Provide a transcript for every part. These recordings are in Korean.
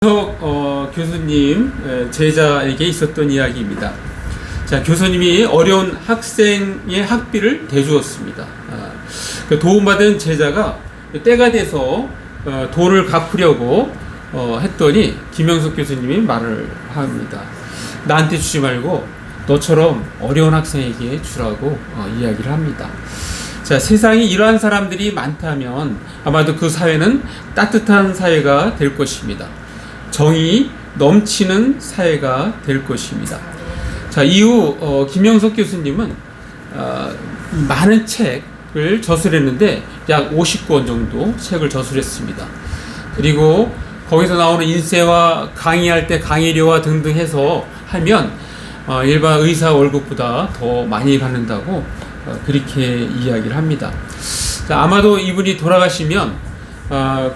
교수님 제자에게 있었던 이야기입니다. 자, 교수님이 어려운 학생의 학비를 대주었습니다. 그 도움받은 제자가 때가 돼서 돈을 갚으려고 했더니 김영석 교수님이 말을 합니다. 나한테 주지 말고 너처럼 어려운 학생에게 주라고 이야기를 합니다. 자, 세상에 이러한 사람들이 많다면 아마도 그 사회는 따뜻한 사회가 될 것입니다. 정이 넘치는 사회가 될 것입니다. 자, 이후 김영석 교수님은 많은 책을 저술했는데 약 50권 정도 책을 저술했습니다. 그리고 거기서 나오는 인쇄와 강의할 때 강의료와 등등 해서 하면 일반 의사 월급보다 더 많이 받는다고 그렇게 이야기를 합니다. 자, 아마도 이분이 돌아가시면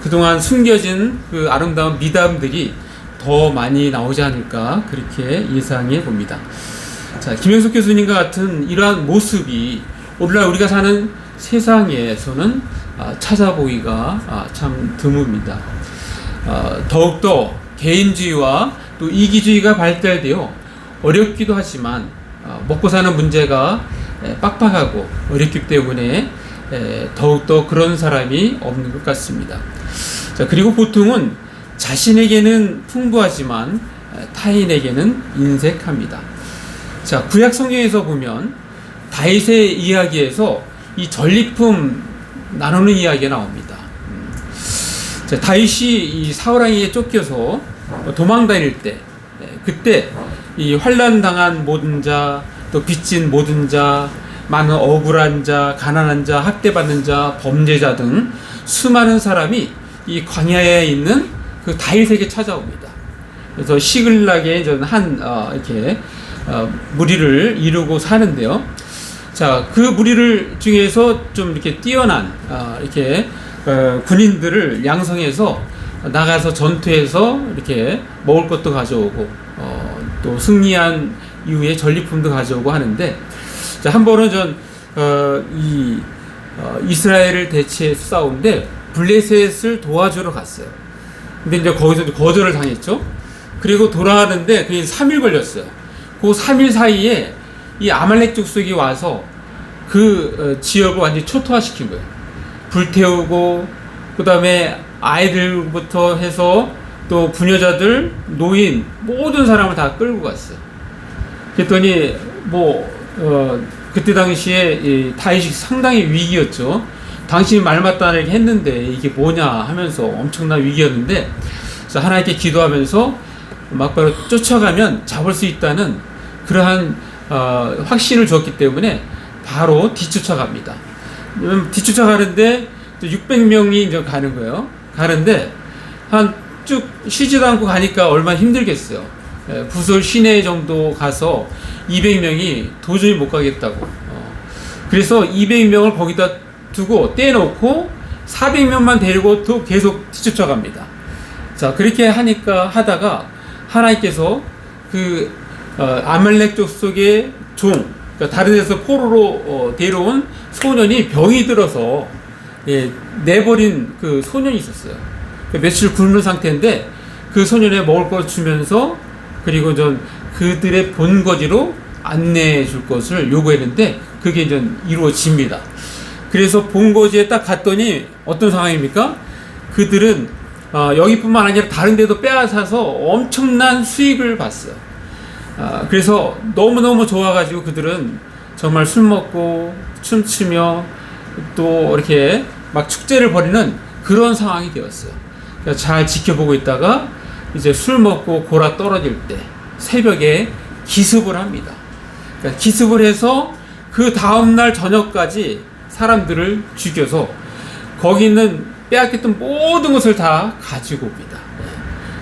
그동안 숨겨진 그 아름다운 미담들이 더 많이 나오지 않을까 그렇게 예상해 봅니다. 자, 김영석 교수님과 같은 이러한 모습이 오늘날 우리가 사는 세상에서는 찾아보기가 참 드뭅니다. 더욱더 개인주의와 또 이기주의가 발달되어 어렵기도 하지만 먹고 사는 문제가 빡빡하고 어렵기 때문에 더욱더 그런 사람이 없는 것 같습니다. 자, 그리고 보통은 자신에게는 풍부하지만 타인에게는 인색합니다. 자, 구약 성경에서 보면 다윗의 이야기에서 이 전리품 나누는 이야기가 나옵니다. 자, 다윗이 이 사울왕에게 쫓겨서 도망 다닐 때, 그때 이 환난 당한 모든 자, 또 빚진 모든 자, 많은 억울한 자, 가난한 자, 학대받는 자, 범죄자 등 수많은 사람이 이 광야에 있는 그 다윗에게 찾아옵니다. 그래서 시글락에 이렇게 무리를 이루고 사는데요. 자, 그 무리를 중에서 좀 이렇게 뛰어난 이렇게 군인들을 양성해서 나가서 전투해서 이렇게 먹을 것도 가져오고 또 승리한 이후에 전리품도 가져오고 하는데, 자, 한 번은 이스라엘을 대체해서 싸우는데 블레셋을 도와주러 갔어요. 근데 이제 거기서 거절을 당했죠. 그리고 돌아가는데 그게 3일 걸렸어요. 그 3일 사이에 이 아말렉 족속이 와서 그 지역을 완전히 초토화시킨 거예요. 불태우고, 그 다음에 아이들부터 해서 또 부녀자들, 노인, 모든 사람을 다 끌고 갔어요. 그랬더니 그때 당시에 이 다윗이 상당히 위기였죠. 당신이 말 맞다는 얘기 했는데 이게 뭐냐 하면서 엄청난 위기였는데, 그래서 하나님께 기도하면서 막바로 쫓아가면 잡을 수 있다는 그러한 확신을 주었기 때문에 바로 뒤쫓아갑니다. 뒤쫓아가는데 600명이 이제 가는 거예요. 가는데 한 쭉 쉬지도 않고 가니까 얼마나 힘들겠어요. 부설 시내 정도 가서 200명이 도저히 못 가겠다고. 그래서 200명을 거기다 두고 떼놓고 400명만 데리고 또 계속 뒤쫓아갑니다. 자, 그렇게 하다가 하나님께서 그 아말렉 족속의 그러니까 다른 데서 포로로 데려온 소년이 병이 들어서 내버린 그 소년이 있었어요. 며칠 굶는 상태인데 그 소년에 먹을 걸 주면서 그리고 그들의 본거지로 안내해 줄 것을 요구했는데 그게 이제 이루어집니다. 그래서 본거지에 딱 갔더니 어떤 상황입니까? 그들은 여기뿐만 아니라 다른 데도 빼앗아서 엄청난 수익을 봤어요. 그래서 너무너무 좋아가지고 그들은 정말 술 먹고 춤추며 또 이렇게 막 축제를 벌이는 그런 상황이 되었어요. 잘 지켜보고 있다가 이제 술 먹고 골아 떨어질 때 새벽에 기습을 합니다. 그러니까 기습을 해서 그 다음날 저녁까지 사람들을 죽여서 거기 있는 빼앗겼던 모든 것을 다 가지고 옵니다.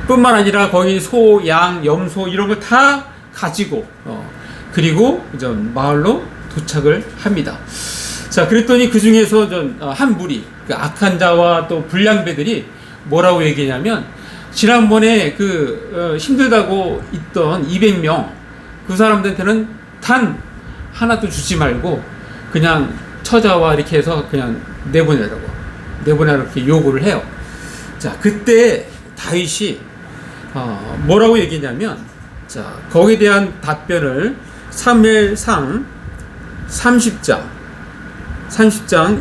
뿐만 아니라 거기 소, 양, 염소 이런 걸 다 가지고 그리고 이제 마을로 도착을 합니다. 자, 그랬더니 그 중에서 한 무리, 그 악한 자와 또 불량배들이 뭐라고 얘기냐면, 지난번에 힘들다고 있던 200명, 그 사람들한테는 단 하나도 주지 말고, 그냥 처자와 이렇게 해서 그냥 내보내라고 이렇게 요구를 해요. 자, 그때 다윗이 뭐라고 얘기냐면, 자, 거기에 대한 답변을 사무엘상 30장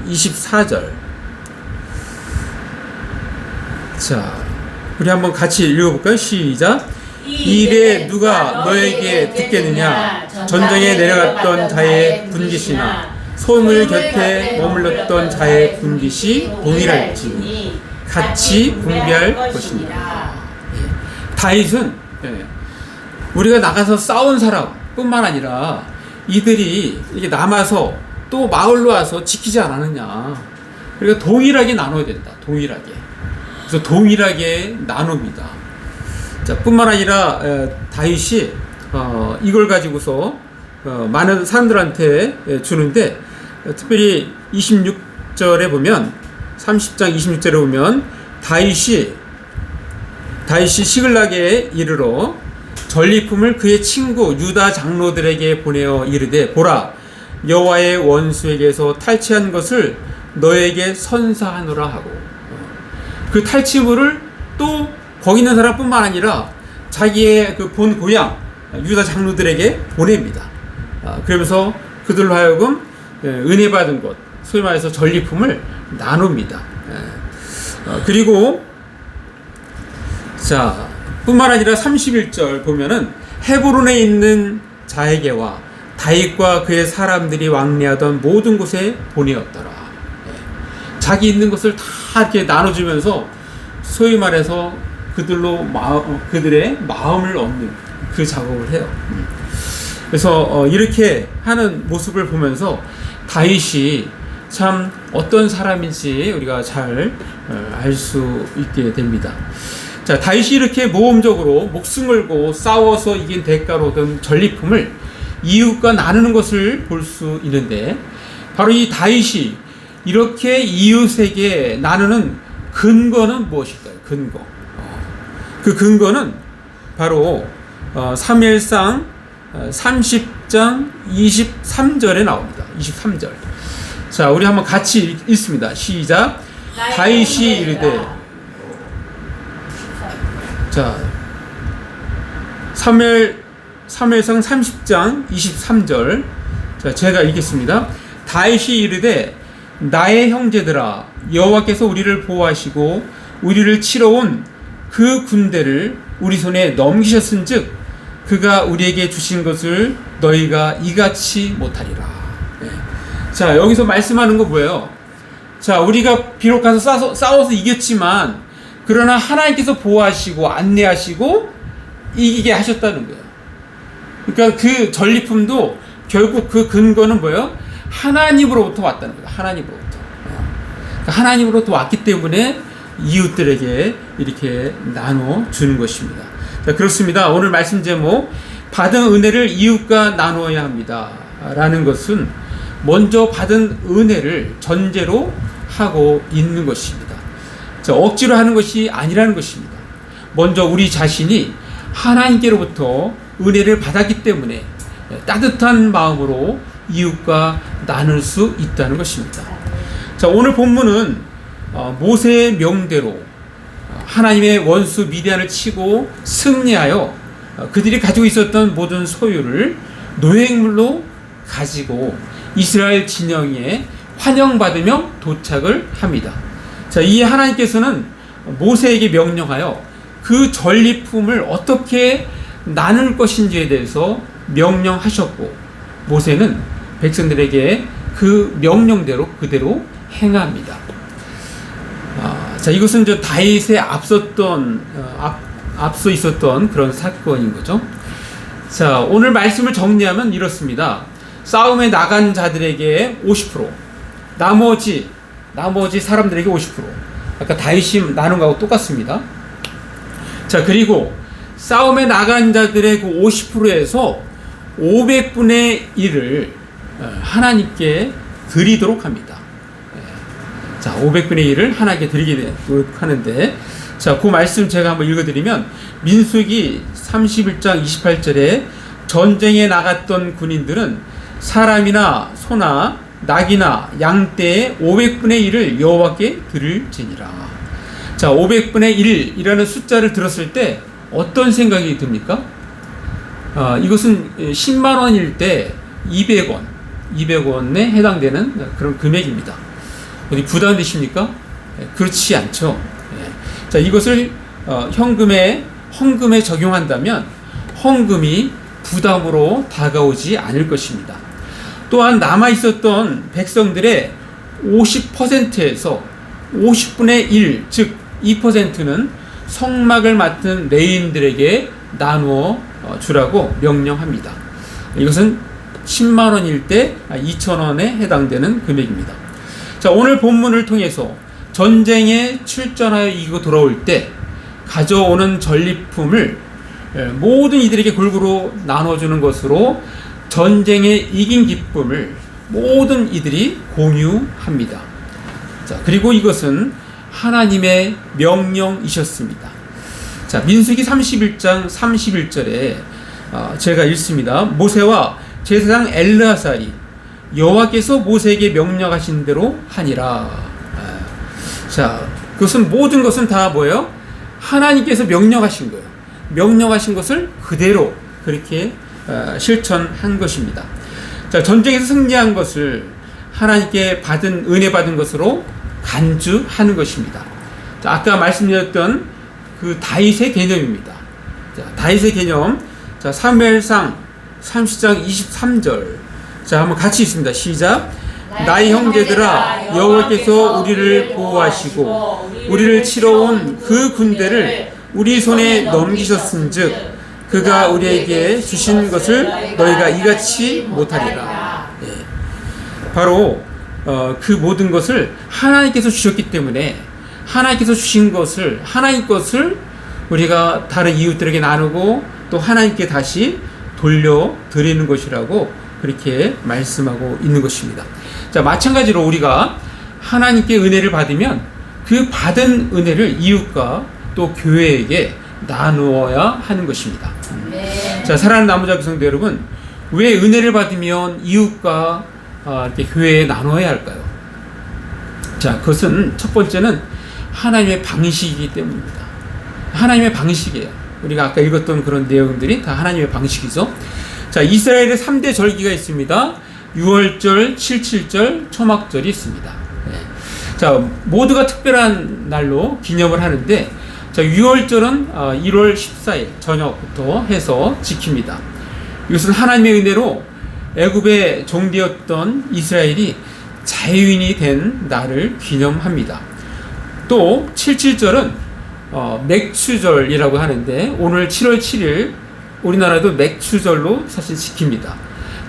24절. 자, 우리 한번 같이 읽어볼까요? 시작. 이 일에 누가 너에게 듣겠느냐? 전장에 내려갔던 자의 분깃이나 소물 곁에 머물렀던 자의 분깃이 동일할지니 같이 분비할 것이니라. 다윗은 우리가 나가서 싸운 사람뿐만 아니라 이들이 이게 남아서 또 마을로 와서 지키지 않았느냐. 그러니까 동일하게 나눠야 된다. 동일하게. 그래서 동일하게 나눕니다. 자, 뿐만 아니라 다윗이 이걸 가지고서 많은 사람들한테 주는데, 특별히 26절에 보면, 30장 26절에 보면 다윗이 시글락에 이르러 전리품을 그의 친구 유다 장로들에게 보내어 이르되, 보라, 여호와의 원수에게서 탈취한 것을 너에게 선사하노라 하고, 그 탈취물을 또 거기 있는 사람뿐만 아니라 자기의 그 본 고향 유다 장로들에게 보냅니다. 그러면서 그들로 하여금 은혜 받은 것, 소위 말해서 전리품을 나눕니다. 그리고 자, 뿐만 아니라 31절 보면은 헤브론에 있는 자에게와 다윗과 그의 사람들이 왕래하던 모든 곳에 보내었더라. 자기 있는 것을 다 이렇게 나눠주면서 소위 말해서 그들의 마음을 얻는 그 작업을 해요. 그래서 이렇게 하는 모습을 보면서 다윗이 참 어떤 사람인지 우리가 잘 알 수 있게 됩니다. 자, 다윗이 이렇게 모험적으로 목숨 걸고 싸워서 이긴 대가로 얻은 전리품을 이웃과 나누는 것을 볼 수 있는데, 바로 이 다윗이 이렇게 이웃에게 나누는 근거는 무엇일까요? 근거. 그 근거는 바로 사무엘상 30장 23절에 나옵니다. 23절. 자, 우리 한번 같이 읽습니다. 시작. 다윗이 이르되, 자, 사무엘상 30장 23절. 자, 제가 읽겠습니다. 다윗이 이르되, 나의 형제들아, 여호와께서 우리를 보호하시고 우리를 치러 온 그 군대를 우리 손에 넘기셨은즉 그가 우리에게 주신 것을 너희가 이같이 못하리라. 자, 여기서 말씀하는 거 뭐예요? 자, 우리가 비록 가서 싸워서 이겼지만, 그러나 하나님께서 보호하시고 안내하시고 이기게 하셨다는 거예요. 그러니까 그 전리품도 결국 그 근거는 뭐예요? 하나님으로부터 왔다는 거예요. 하나님으로부터. 그러니까 하나님으로부터 왔기 때문에 이웃들에게 이렇게 나눠주는 것입니다. 자, 그렇습니다. 오늘 말씀 제목, 받은 은혜를 이웃과 나누어야 합니다 라는 것은 먼저 받은 은혜를 전제로 하고 있는 것입니다. 자, 억지로 하는 것이 아니라는 것입니다. 먼저 우리 자신이 하나님께로부터 은혜를 받았기 때문에 따뜻한 마음으로 이웃과 나눌 수 있다는 것입니다. 자, 오늘 본문은 모세의 명대로 하나님의 원수 미디안을 치고 승리하여 그들이 가지고 있었던 모든 소유를 노획물로 가지고 이스라엘 진영에 환영받으며 도착을 합니다. 자, 이 하나님께서는 모세에게 명령하여 그 전리품을 어떻게 나눌 것인지에 대해서 명령하셨고, 모세는 백성들에게 그 명령대로 그대로 행합니다. 자, 이것은 저 다윗에 앞서 있었던 그런 사건인 거죠. 자, 오늘 말씀을 정리하면 이렇습니다. 싸움에 나간 자들에게 50%, 나머지 사람들에게 50%. 아까 다윗이 나눈 거하고 똑같습니다. 자, 그리고 싸움에 나간 자들의 그 50%에서 500분의 1을 하나님께 드리도록 합니다. 자, 500분의 1을 하나님께 드리도록 하는데, 자, 그 말씀 제가 한번 읽어드리면, 민수기 31장 28절에 전쟁에 나갔던 군인들은 사람이나 소나 낙이나 양떼의 500분의 1을 여호와께 드릴지니라. 자, 500분의 1이라는 숫자를 들었을 때 어떤 생각이 듭니까? 이것은 10만 원일 때 200원에 해당되는 그런 금액입니다. 어디 부담되십니까? 그렇지 않죠. 자, 이것을 헌금에 적용한다면 헌금이 부담으로 다가오지 않을 것입니다. 또한 남아 있었던 백성들의 50%에서 50분의 1, 즉 2%는 성막을 맡은 레위인들에게 나누어 주라고 명령합니다. 이것은 10만 원일 때 2,000원에 해당되는 금액입니다. 자, 오늘 본문을 통해서 전쟁에 출전하여 이기고 돌아올 때 가져오는 전리품을 모든 이들에게 골고루 나눠주는 것으로 전쟁에 이긴 기쁨을 모든 이들이 공유합니다. 자, 그리고 이것은 하나님의 명령이셨습니다. 자, 민수기 31장 31절에 제가 읽습니다. 모세와 제사장 엘르아살이 여호와께서 모세에게 명령하신 대로 하니라. 자, 그것은 모든 것은 다 뭐예요? 하나님께서 명령하신 거예요. 명령하신 것을 그대로 그렇게 실천한 것입니다. 자, 전쟁에서 승리한 것을 하나님께 은혜 받은 것으로 간주하는 것입니다. 자, 아까 말씀드렸던 그 다윗의 개념입니다. 자, 다윗의 개념. 자, 사무엘상 30장 23절. 자, 한번 같이 읽습니다. 시작. 나의 형제들아, 여호와께서 우리를 보호하시고 우리를 치러 온 그 군대를 우리 손에 넘기셨은즉 그가 우리에게 주신 것을 너희가 이같이 못하리라. 바로 그 모든 것을 하나님께서 주셨기 때문에 하나님께서 주신 것을 하나님 것을 우리가 다른 이웃들에게 나누고 또 하나님께 다시 돌려드리는 것이라고 그렇게 말씀하고 있는 것입니다. 자, 마찬가지로 우리가 하나님께 은혜를 받으면 그 받은 은혜를 이웃과 또 교회에게 나누어야 하는 것입니다. 자, 사랑하는 나무자 교성도 여러분, 왜 은혜를 받으면 이웃과 이렇게 교회에 나눠야 할까요? 자, 그것은 첫 번째는 하나님의 방식이기 때문입니다. 하나님의 방식이에요. 우리가 아까 읽었던 그런 내용들이 다 하나님의 방식이죠. 자, 이스라엘의 3대 절기가 있습니다. 6월절, 77절, 초막절이 있습니다. 자, 모두가 특별한 날로 기념을 하는데, 자, 6월절은 1월 14일 저녁부터 해서 지킵니다. 이것은 하나님의 은혜로 애굽의 종되었던 이스라엘이 자유인이 된 날을 기념합니다. 또 77절은 맥추절이라고 하는데 오늘 7월 7일 우리나라도 맥추절로 사실 지킵니다.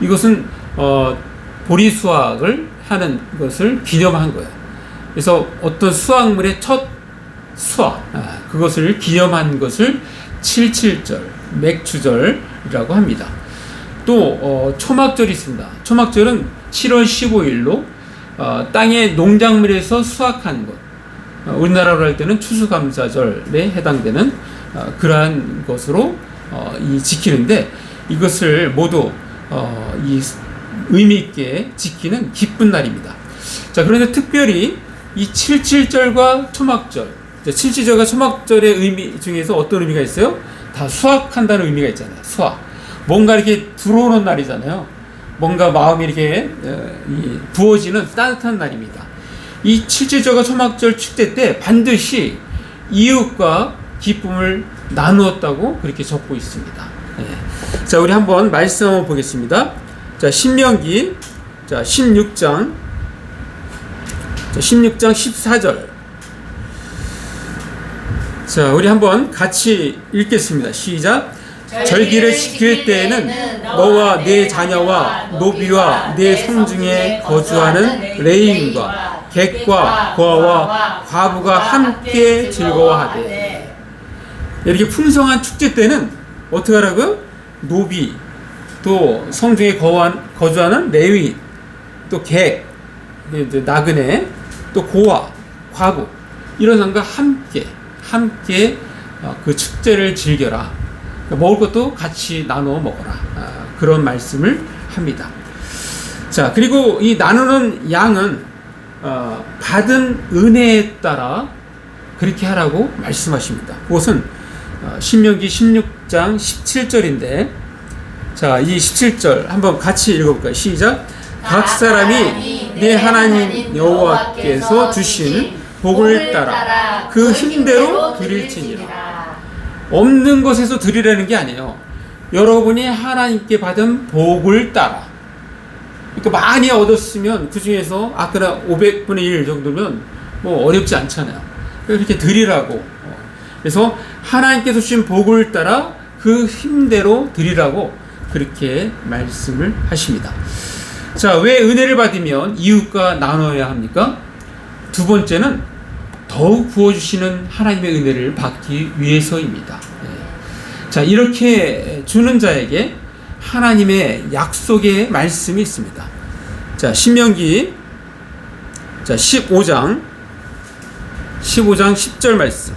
이것은 보리 수확을 하는 것을 기념한 거예요. 그래서 어떤 수확물의 첫 수확, 그것을 기념한 것을 77절, 맥추절이라고 합니다. 또 초막절이 있습니다. 초막절은 7월 15일로 땅의 농작물에서 수확한 것, 우리나라로 할 때는 추수감사절에 해당되는 그러한 것으로 지키는데, 이것을 모두 이 의미 있게 지키는 기쁜 날입니다. 자, 그런데 특별히 이 77절과 초막절, 77절과 초막절의 의미 중에서 어떤 의미가 있어요? 다 수확한다는 의미가 있잖아요. 수확. 뭔가 이렇게 들어오는 날이잖아요. 뭔가 마음이 이렇게 부어지는 따뜻한 날입니다. 이 77절과 초막절 축제 때 반드시 이웃과 기쁨을 나누었다고 그렇게 적고 있습니다. 자, 우리 한번 말씀 한번 보겠습니다. 자, 신명기 16장 14절. 자, 우리 한번 같이 읽겠습니다. 시작. 절기를 지킬 때에는 너와 네 자녀와 노비와 네 성중에 거주하는 레위인과 객과 고아와 과부가 함께 즐거워하되. 이렇게 풍성한 축제 때는 어떻게 하라고요? 노비, 또 성중에 거주하는 레위인, 또 객, 나그네, 또 고아, 과부, 이런 사람과 함께 그 축제를 즐겨라. 먹을 것도 같이 나눠 먹어라. 그런 말씀을 합니다. 자, 그리고 이 나누는 양은 받은 은혜에 따라 그렇게 하라고 말씀하십니다. 그것은 신명기 16장 17절인데, 자, 이 17절 한번 같이 읽어볼까요? 시작. 각 사람이 내 하나님 여호와께서 주신 복을 따라 그 힘대로 드릴지니라. 없는 것에서 드리라는 게 아니에요. 여러분이 하나님께 받은 복을 따라. 그러니까 많이 얻었으면 그 중에서 아까 500분의 1 정도면 뭐 어렵지 않잖아요. 그렇게 드리라고. 그래서 하나님께서 주신 복을 따라 그 힘대로 드리라고 그렇게 말씀을 하십니다. 자, 왜 은혜를 받으면 이웃과 나눠야 합니까? 두 번째는 더욱 부어주시는 하나님의 은혜를 받기 위해서입니다. 자, 이렇게 주는 자에게 하나님의 약속의 말씀이 있습니다. 자, 신명기 15장 10절 말씀.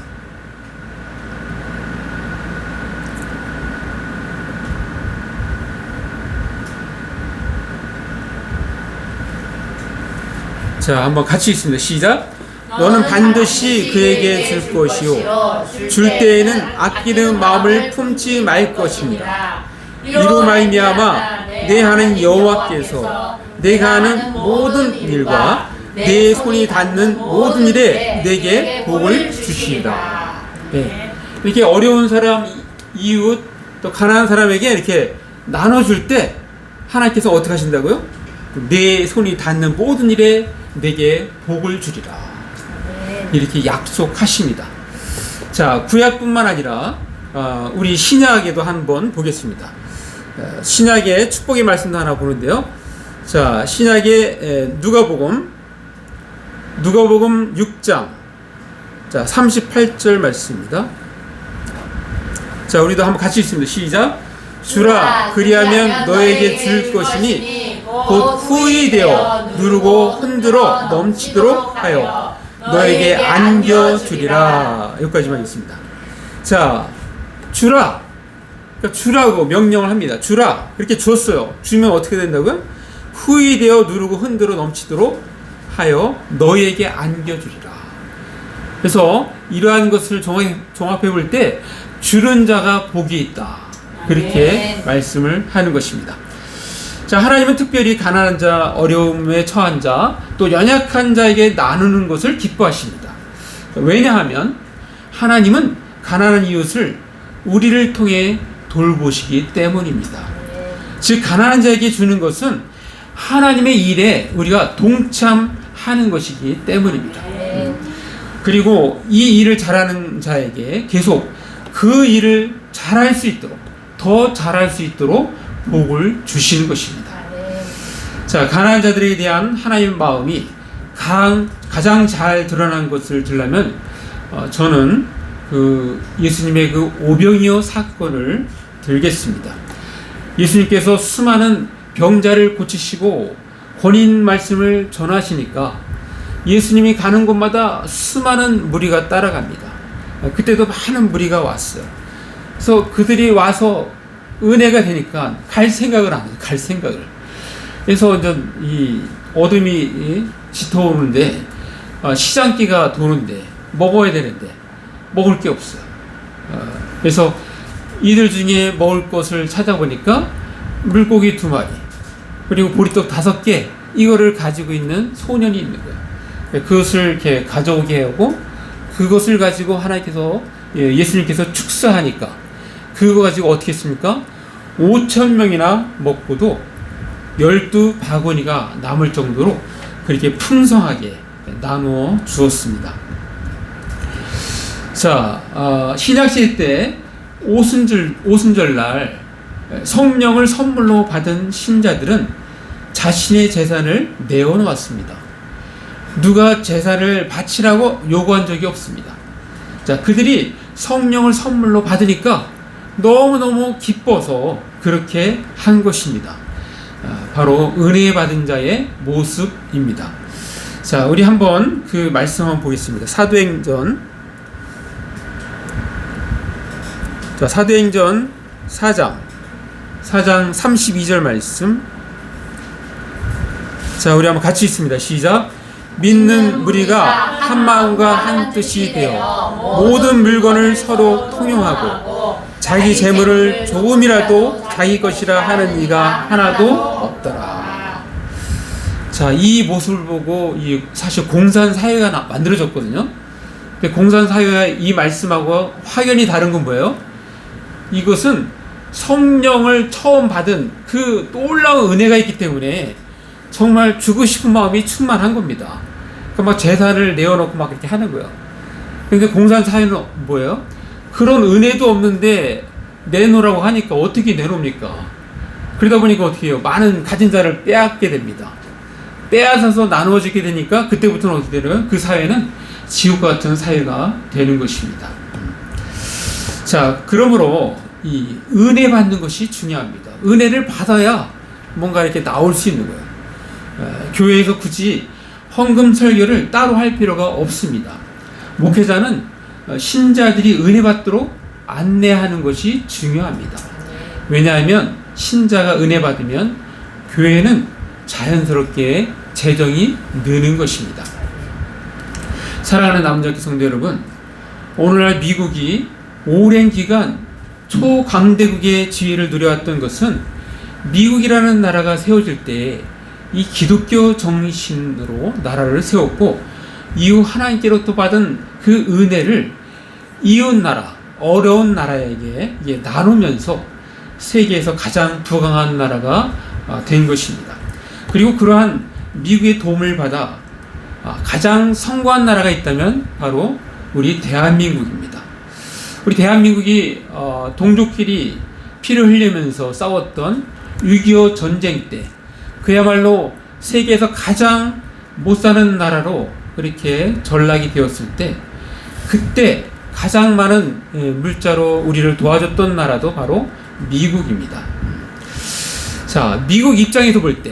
자, 한번 같이 읽습니다. 시작. 너는 반드시 그에게 줄 것이요 줄 때에는 아끼는 마음을 품지 말 것입니다. 이로 말미암아 내 하나님 여호와께서 내가 하는 모든 일과 내 손이 닿는 모든 일에 내게 복을 주시리라. 네. 이렇게 어려운 사람, 이웃, 또 가난한 사람에게 이렇게 나눠줄 때 하나님께서 어떻게 하신다고요? 내 손이 닿는 모든 일에 내게 복을 주리라. 이렇게 약속하십니다. 자, 구약뿐만 아니라 우리 신약에도 한번 보겠습니다. 신약의 축복의 말씀도 하나 보는데요. 자, 신약의 누가복음 6장 자 38절 말씀입니다. 자, 우리도 한번 같이 읽습니다. 시작. 주라 그리하면 너에게 줄 것이니 곧 후히 되어 누르고 흔들어 넘치도록 하여 너에게 안겨주리라. 여기까지만 있습니다. 자, 주라. 그러니까 주라고 명령을 합니다. 주라. 이렇게 줬어요. 주면 어떻게 된다고요? 후히 되어 누르고 흔들어 넘치도록 하여 너에게 안겨주리라. 그래서 이러한 것을 종합해 볼 때 주는 자가 복이 있다. 그렇게 말씀을 하는 것입니다. 자, 하나님은 특별히 가난한 자, 어려움에 처한 자, 또 연약한 자에게 나누는 것을 기뻐하십니다. 왜냐하면 하나님은 가난한 이웃을 우리를 통해 돌보시기 때문입니다. 즉, 가난한 자에게 주는 것은 하나님의 일에 우리가 동참하는 것이기 때문입니다. 그리고 이 일을 잘하는 자에게 계속 그 일을 잘할 수 있도록, 더 잘할 수 있도록 복을 주시는 것입니다. 자, 가난한 자들에 대한 하나님의 마음이 가장 잘 드러난 것을 들려면 저는 예수님의 그 오병이어 사건을 들겠습니다. 예수님께서 수많은 병자를 고치시고 권인 말씀을 전하시니까 예수님이 가는 곳마다 수많은 무리가 따라갑니다. 그때도 많은 무리가 왔어요. 그래서 그들이 와서 은혜가 되니까 갈 생각을 안 해요. 갈 생각을. 그래서 이제 이 어둠이 짙어오는데 시장기가 도는데 먹어야 되는데 먹을 게 없어요. 그래서 이들 중에 먹을 것을 찾아보니까 물고기 2마리 그리고 보리떡 5개 이거를 가지고 있는 소년이 있는 거예요. 그것을 이렇게 가져오게 하고 그것을 가지고 하나님께서 예수님께서 축사하니까 그거 가지고 어떻게 했습니까? 5,000명이나 먹고도 12바구니가 남을 정도로 그렇게 풍성하게 나누어 주었습니다. 자, 신약시대 때 오순절날 성령을 선물로 받은 신자들은 자신의 재산을 내어놓았습니다. 누가 재산을 바치라고 요구한 적이 없습니다. 자, 그들이 성령을 선물로 받으니까 너무너무 기뻐서 그렇게 한 것입니다. 바로 은혜 받은 자의 모습입니다. 자, 우리 한번 그 말씀 한번 보겠습니다. 사도행전 4장 32절 말씀. 자, 우리 한번 같이 읽습니다. 시작. 믿는 무리가 한 마음과 한 뜻이 되어 모든 물건을 서로 통용하고 자기 재물을 조금이라도 자기 것이라 하는 이가 하나도 없더라. 자, 이 모습을 보고 사실 공산사회가 만들어졌거든요. 공산사회가 이 말씀하고 확연히 다른 건 뭐예요? 이것은 성령을 처음 받은 그 놀라운 은혜가 있기 때문에 정말 주고 싶은 마음이 충만한 겁니다. 막 재산을 내어놓고 막 이렇게 하는 거예요. 근데 공산사회는 뭐예요? 그런 은혜도 없는데 내놓으라고 하니까 어떻게 내놓습니까? 그러다 보니까 어떻게 해요? 많은 가진 자를 빼앗게 됩니다. 빼앗아서 나누어지게 되니까 그때부터는 어떻게 되나요? 그 사회는 지옥과 같은 사회가 되는 것입니다. 자, 그러므로 이 은혜 받는 것이 중요합니다. 은혜를 받아야 뭔가 이렇게 나올 수 있는 거예요. 교회에서 굳이 헌금 설교를 따로 할 필요가 없습니다. 목회자는 신자들이 은혜 받도록 안내하는 것이 중요합니다. 왜냐하면 신자가 은혜 받으면 교회는 자연스럽게 재정이 느는 것입니다. 사랑하는 남자교 성도 여러분, 오늘날 미국이 오랜 기간 초강대국의 지위를 누려왔던 것은 미국이라는 나라가 세워질 때 이 기독교 정신으로 나라를 세웠고, 이후 하나님께로부터 받은 그 은혜를 이웃 나라, 어려운 나라에게 나누면서 세계에서 가장 부강한 나라가 된 것입니다. 그리고 그러한 미국의 도움을 받아 가장 성공한 나라가 있다면 바로 우리 대한민국입니다. 우리 대한민국이 동족끼리 피를 흘리면서 싸웠던 6.25 전쟁 때 그야말로 세계에서 가장 못 사는 나라로 그렇게 전락이 되었을 때, 그때 가장 많은 물자로 우리를 도와줬던 나라도 바로 미국입니다. 자, 미국 입장에서 볼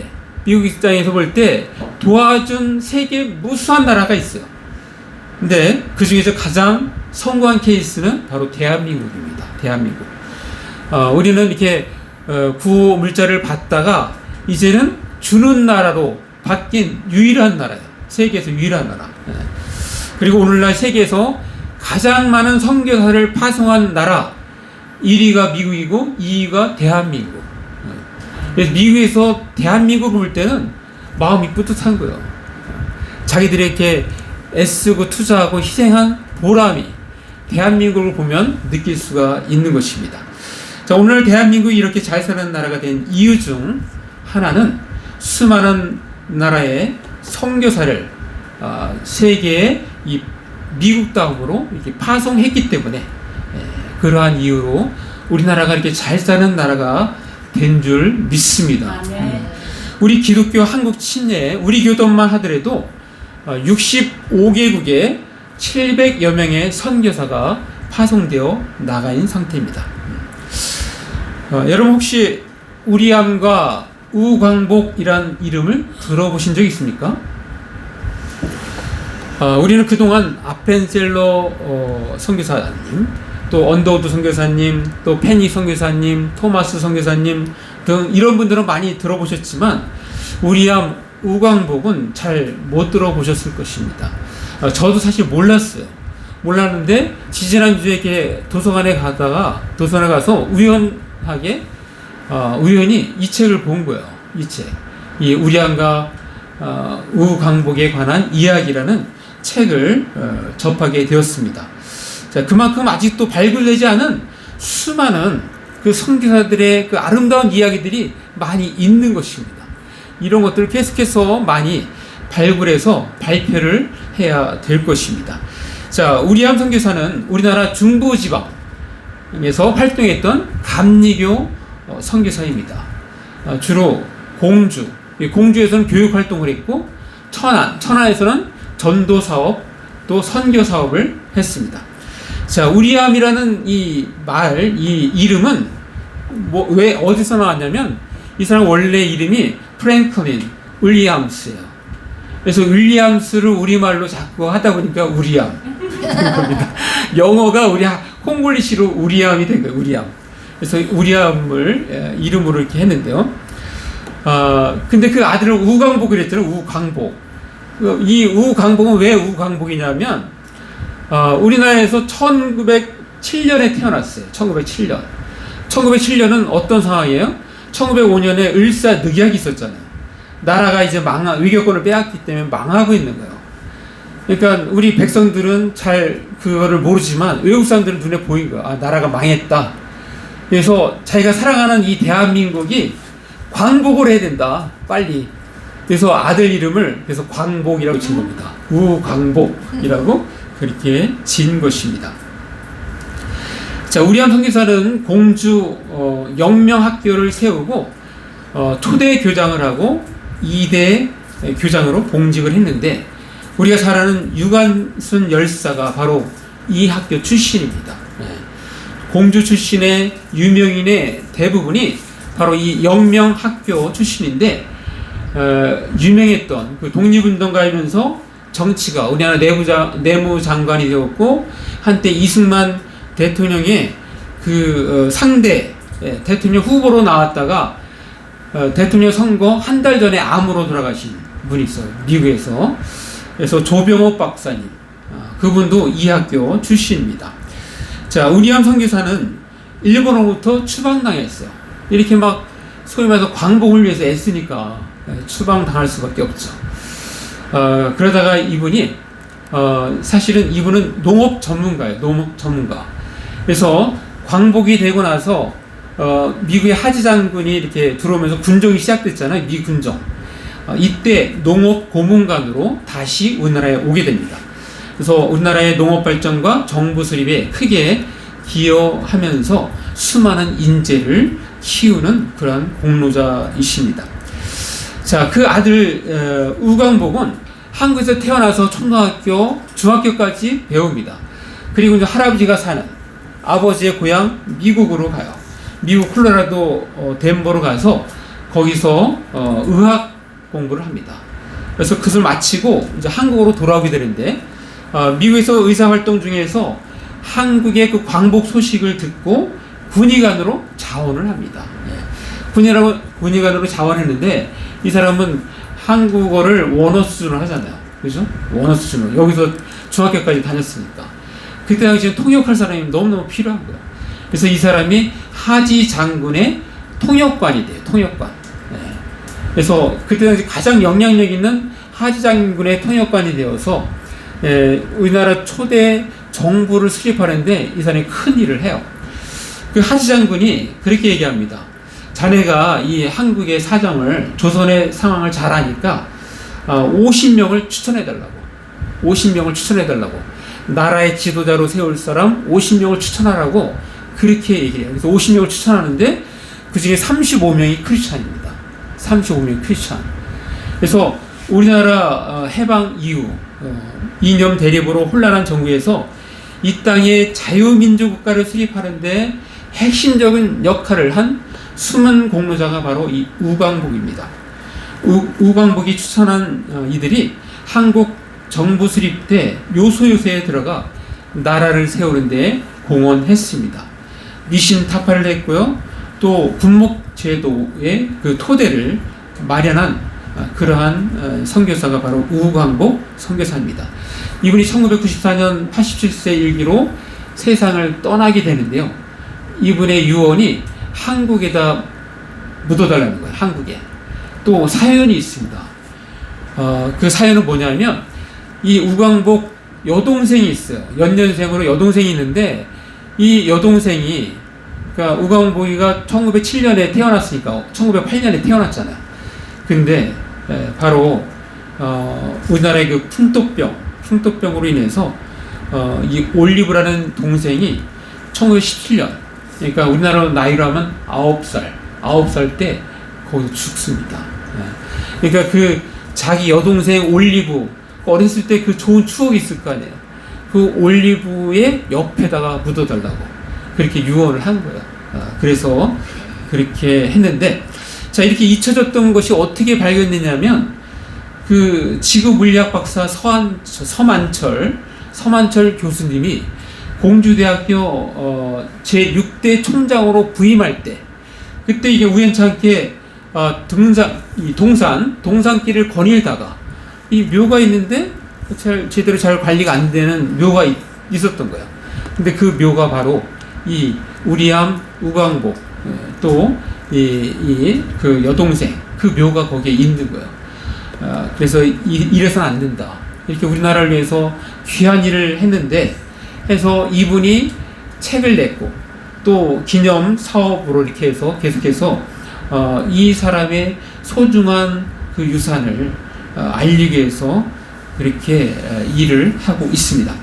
때 도와준 세계 무수한 나라가 있어요. 근데 그 중에서 가장 성공한 케이스는 바로 대한민국입니다. 대한민국. 우리는 이렇게 구호 물자를 받다가 이제는 주는 나라로 바뀐 유일한 나라예요. 세계에서 유일한 나라. 그리고 오늘날 세계에서 가장 많은 선교사를 파송한 나라 1위가 미국이고 2위가 대한민국. 그래서 미국에서 대한민국을 볼 때는 마음이 뿌듯한 거예요. 자기들이 이렇게 애쓰고 투자하고 희생한 보람이 대한민국을 보면 느낄 수가 있는 것입니다. 자, 오늘 대한민국이 이렇게 잘 사는 나라가 된 이유 중 하나는 수많은 나라의 선교사를 세계에 이 미국 땅으로 이렇게 파송했기 때문에, 그러한 이유로 우리나라가 이렇게 잘 사는 나라가 된 줄 믿습니다. 우리 기독교 한국 친례 우리 교단만 하더라도 65개국에 700여 명의 선교사가 파송되어 나가 있는 상태입니다. 여러분 혹시 우리암과 우광복이란 이름을 들어보신 적 있습니까? 우리는 그동안 아펜셀러 선교사님, 또 언더우드 선교사님, 또 페니 선교사님, 토마스 선교사님 등 이런 분들은 많이 들어보셨지만 우리암 우광복은 잘 못 들어보셨을 것입니다. 저도 사실 몰랐는데 지지난주에 이렇게 도서관에 가서 우연히 이 책을 본 거예요. 이 책. 이 우리암과 우광복에 관한 이야기라는 책을 접하게 되었습니다. 자, 그만큼 아직도 발굴되지 않은 수많은 그 선교사들의 그 아름다운 이야기들이 많이 있는 것입니다. 이런 것들을 계속해서 많이 발굴해서 발표를 해야 될 것입니다. 자, 우리암 선교사는 우리나라 중부지방에서 활동했던 감리교 선교사입니다. 주로 공주에서는 교육 활동을 했고, 천안에서는 전도 사업, 또 선교 사업을 했습니다. 자, 우리암이라는 이 이름은 왜 어디서 나왔냐면, 이 사람 원래 이름이 프랭클린 윌리엄스예요. 그래서 윌리엄스를 우리말로 자꾸 하다 보니까 우리암 겁니다. 영어가 콩글리시로 우리암이 된 거예요. 우리암. 그래서 우리암을 이름으로 이렇게 했는데요. 근데 그 아들을 우광복을 했잖아요. 우광복. 이 우광복은 왜 우광복이냐면, 우리나라에서 1907년에 태어났어요. 1907년. 1907년은 어떤 상황이에요? 1905년에 을사늑약이 있었잖아요. 나라가 이제 위격권을 빼앗기 때문에 망하고 있는 거예요. 그러니까 우리 백성들은 잘 그거를 모르지만 외국 사람들은 눈에 보인 거야. 아, 나라가 망했다. 그래서 자기가 사랑하는 이 대한민국이 광복을 해야 된다. 빨리. 그래서 아들 이름을 그래서 광복이라고 진 겁니다. 우광복이라고 그렇게 진 것입니다. 자, 우리암 선교사는 공주 영명학교를 세우고 초대 교장을 하고 2대 교장으로 봉직을 했는데 우리가 잘 아는 유관순 열사가 바로 이 학교 출신입니다. 공주 출신의 유명인의 대부분이 바로 이 영명학교 출신인데 유명했던 그 독립운동가이면서 정치가 우리나라 내무장관이 되었고 한때 이승만 대통령의 그 상대 대통령 후보로 나왔다가 대통령 선거 한 달 전에 암으로 돌아가신 분이 있어요. 미국에서. 그래서 조병옥 박사님, 그분도 이 학교 출신입니다. 자, 우리암 선교사는 일본으로부터 추방당했어요. 이렇게 막 소위 말해서 광복을 위해서 애쓰니까 추방당할 수밖에 없죠. 그러다가 이분이 사실은 이분은 농업 전문가예요. 농업 전문가. 그래서 광복이 되고 나서 미국의 하지 장군이 이렇게 들어오면서 군정이 시작됐잖아요. 미 군정. 이때 농업 고문관으로 다시 우리나라에 오게 됩니다. 그래서 우리나라의 농업 발전과 정부 수립에 크게 기여하면서 수많은 인재를 키우는 그런 공로자이십니다. 자, 그 아들 우광복은 한국에서 태어나서 초등학교, 중학교까지 배웁니다. 그리고 이제 할아버지가 사는 아버지의 고향 미국으로 가요. 미국 콜로라도 덴버로 가서 거기서 의학 공부를 합니다. 그래서 그것을 마치고 이제 한국으로 돌아오게 되는데 미국에서 의사활동 중에서 한국의 그 광복 소식을 듣고 군의관으로 자원을 합니다. 군의관으로 자원했는데 이 사람은 한국어를 원어 수준으로 하잖아요. 그죠? 원어 수준으로. 여기서 중학교까지 다녔으니까. 그때 당시에 통역할 사람이 너무너무 필요한 거예요. 그래서 이 사람이 하지 장군의 통역관이 돼요. 통역관. 그래서 그때 당시 가장 영향력 있는 하지 장군의 통역관이 되어서 우리나라 초대 정부를 수립하는데 이 사람이 큰 일을 해요. 그 하지 장군이 그렇게 얘기합니다. 자네가 이 한국의 사정을, 조선의 상황을 잘 아니까 50명을 추천해달라고. 50명을 추천해달라고. 나라의 지도자로 세울 사람 50명을 추천하라고 그렇게 얘기를 해요. 그래서 50명을 추천하는데 그 중에 35명이 크리스찬입니다. 35명이 크리스찬. 그래서 우리나라 해방 이후 이념 대립으로 혼란한 정부에서 이 땅에 자유민주 국가를 수립하는데 핵심적인 역할을 한 숨은 공로자가 바로 이 우광복입니다. 우광복이 추천한 이들이 한국 정부 수립 때 요소요소에 들어가 나라를 세우는데 공헌했습니다. 미신 타파를 했고요. 또 군목제도의 그 토대를 마련한 그러한 선교사가 바로 우광복 선교사입니다. 이분이 1994년 87세 일기로 세상을 떠나게 되는데요. 이분의 유언이 한국에다 묻어달라는 거예요. 한국에. 또 사연이 있습니다. 그 사연은 뭐냐면 이 우광복 여동생이 있어요. 연년생으로 여동생이 있는데 이 여동생이 그러니까 우광복이가 1907년에 태어났으니까 1908년에 태어났잖아요. 근데 바로 우리나라의 그 풍토병으로 인해서 이 올리브라는 동생이 1917년, 그러니까 우리나라 나이로 하면 9살 때 거기서 죽습니다. 그러니까 그 자기 여동생 올리브, 어렸을 때 그 좋은 추억이 있을 거 아니에요. 그 올리브의 옆에다가 묻어달라고 그렇게 유언을 한 거예요. 그래서 그렇게 했는데, 자, 이렇게 잊혀졌던 것이 어떻게 발견되냐면 그 지구물리학 박사 서만철 교수님이 공주대학교 제6대 총장으로 부임할 때, 그때 이게 우연찮게 동산길을 거닐다가 이 묘가 있는데 제대로 잘 관리가 안 되는 묘가 있었던 거예요. 근데 그 묘가 바로 이 우리암 우광복 또 그 여동생 그 묘가 거기에 있는 거예요. 그래서 이래서는 안 된다. 이렇게 우리나라를 위해서 귀한 일을 했는데 해서 이분이 책을 냈고 또 기념 사업으로 이렇게 해서 계속해서 이 사람의 소중한 그 유산을 알리기 위해서 그렇게 일을 하고 있습니다.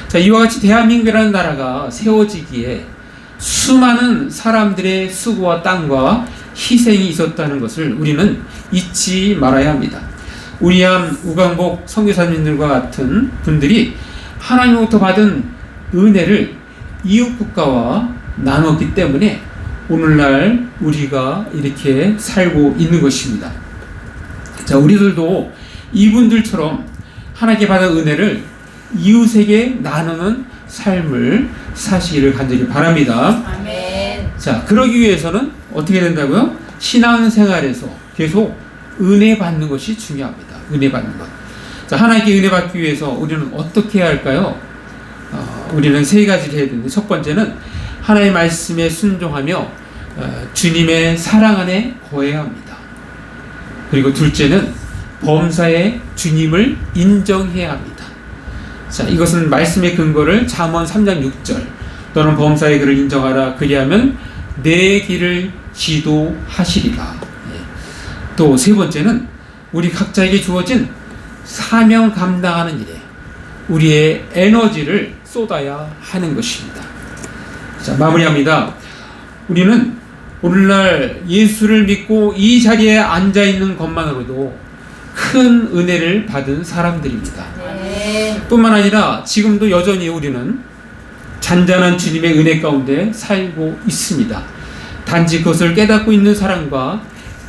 자, 이와 같이 대한민국이라는 나라가 세워지기에 수많은 사람들의 수고와 땀과 희생이 있었다는 것을 우리는 잊지 말아야 합니다. 우리암 우광복 선교사님들과 같은 분들이 하나님으로부터 받은 은혜를 이웃 국가와 나눴기 때문에 오늘날 우리가 이렇게 살고 있는 것입니다. 자, 우리들도 이분들처럼 하나님께 받은 은혜를 이웃에게 나누는 삶을 사시기를 간절히 바랍니다. 아멘. 자, 그러기 위해서는 어떻게 된다고요? 신앙생활에서 계속 은혜 받는 것이 중요합니다. 은혜 받는 것. 자, 하나님께 은혜 받기 위해서 우리는 어떻게 해야 할까요? 우리는 세 가지를 해야 되는데, 첫 번째는 하나님의 말씀에 순종하며 주님의 사랑 안에 거해야 합니다. 그리고 둘째는 범사에 주님을 인정해야 합니다. 자, 이것은 말씀의 근거를 잠언 3장 6절 너는 범사의 그를 인정하라 그리하면 내 길을 지도하시리라. 또 세 번째는 우리 각자에게 주어진 사명 감당하는 일에 우리의 에너지를 쏟아야 하는 것입니다. 자, 마무리합니다. 우리는 오늘날 예수를 믿고 이 자리에 앉아 있는 것만으로도 큰 은혜를 받은 사람들입니다. 네. 뿐만 아니라 지금도 여전히 우리는 잔잔한 주님의 은혜 가운데 살고 있습니다. 단지 그것을 깨닫고 있는 사람과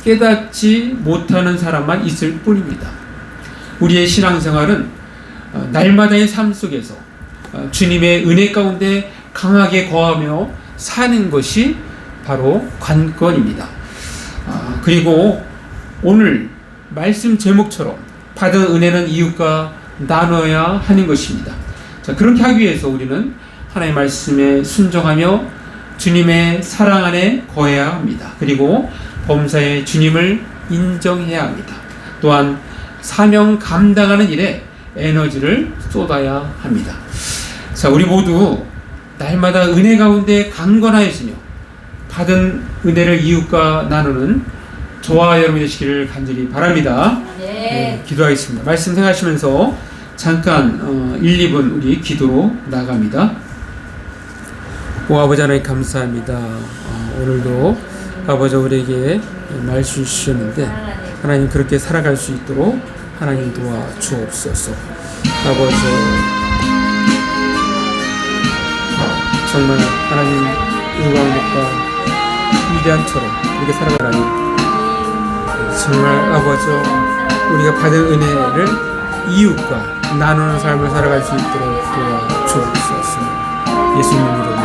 깨닫지 못하는 사람만 있을 뿐입니다. 우리의 신앙생활은 날마다의 삶 속에서 주님의 은혜 가운데 강하게 거하며 사는 것이 바로 관건입니다. 그리고 오늘 말씀 제목처럼 받은 은혜는 이웃과 나눠야 하는 것입니다. 자, 그렇게 하기 위해서 우리는 하나님의 말씀에 순종하며 주님의 사랑 안에 거해야 합니다. 그리고 범사에 주님을 인정해야 합니다. 또한 사명 감당하는 일에 에너지를 쏟아야 합니다. 자, 우리 모두 날마다 은혜 가운데 강건하여지며 받은 은혜를 이웃과 나누는 저와 여러분이 되시기를 간절히 바랍니다. 네, 기도하겠습니다. 말씀 생각하시면서 잠깐 1, 2분 우리 기도로 나갑니다. 오 아버지 하나님 감사합니다. 오늘도 아버지 우리에게 말씀 주셨는데 하나님 그렇게 살아갈 수 있도록 하나님 도와주옵소서. 아버지 정말 하나님 우광복과 위대한처럼 이렇게 살아가라니 정말 아버지 우리가 받은 은혜를 이웃과 나누는 삶을 살아갈 수 있도록 도와주옵소서. 예수님 이름으로